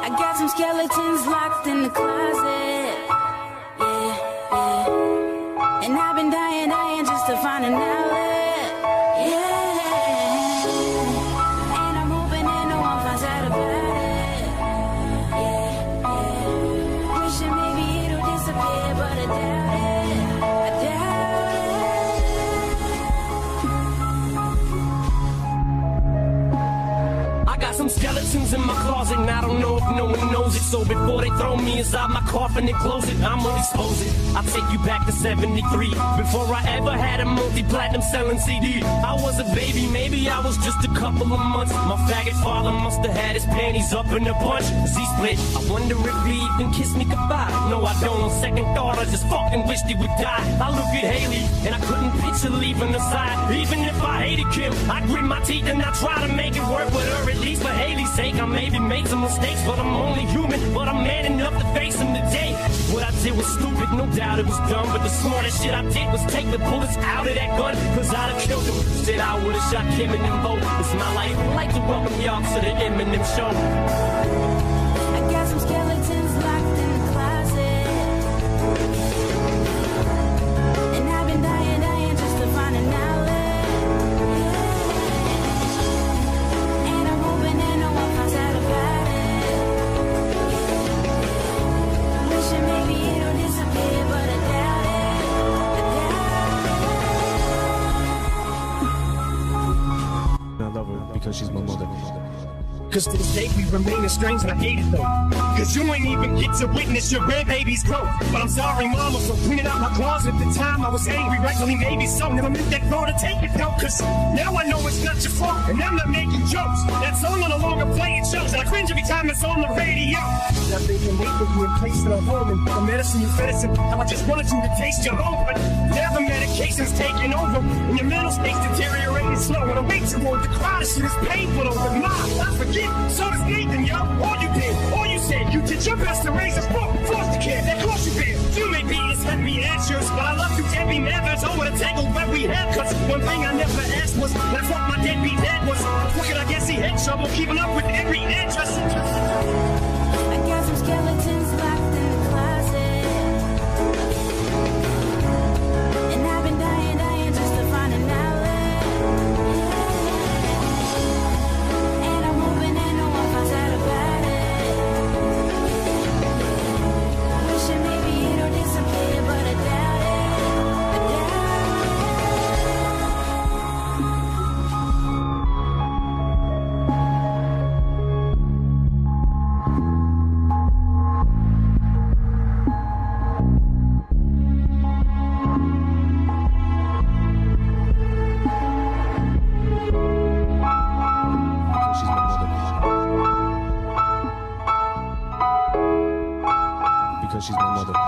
I got some skeletons locked in the closet. Yeah, yeah. And I've been dying just to find an outlet. Yeah. And I'm hoping that no one finds out about it. Yeah, yeah. Wishing maybe it'll disappear, but I doubt it. I doubt it. I got some skeletons in my closet, and I don't know if no one knows it. So before they throw me inside my coffin and close it, I'ma expose it. I'll take you back to 73, before I ever had a multi-platinum selling CD. I was a baby, maybe I was just a couple of months. My faggot father must have had his panties up in a bunch. Z-split, I wonder if he even kissed me goodbye. No, I don't. On second thought, I just fucking wished he would die. I look at Haley, and I couldn't picture leaving her side. Even if I hated Kim, I grit my teeth and I try to make it work with her. At least for Haley's sake, I maybe made some mistakes, but I'm only human. But I'm man enough to face them today. What I did was stupid, no doubt it was dumb, but the smartest shit I did was take the bullets out of that gun, cause I'd have killed him. Said I would've shot Kim and them both. It's my life. I'd like to welcome y'all to the Eminem show. I got some skeletons locked in the closet. And I've been dying just to find an outlet. And I'm hoping that no one finds out about it. Wishing maybe it'll disappear, but I doubt it. I love her because she's my mother. Cause to this day we remain estranged and I hate it though. Cause you ain't even get to witness your grandbaby's growth. But I'm sorry mama for cleaning out my closet at the time. I was angry, rightfully maybe so. Never meant that girl to take it though. Cause now I know it's not your fault and I'm not making jokes. That song on no longer playing shows and I cringe every time it's on the radio. Now they can wait for you in place in a home and the medicine you medicine. Now I just wanted you to taste your own, but now the medication's taking over and your mental state's deteriorating slow. And I wait you want to cry, this shit is painful over my. I forget. So does Nathan, yo. All you did, all you said, you did your best to raise us both. Foster care, that course you did. You may be as heavy as yours, but I love you, Debbie. Never over the table where we had. Cause one thing I never asked was, that's what my deadbeat dad was. Crooked, I guess he had trouble keeping up with every address. I got some skeletons locked in the closet. And I've been dying just to find an outlet. And I'm hoping that no one finds out about it. Wishing maybe it'll disappear, but I doubt it. I doubt Because she's my mother.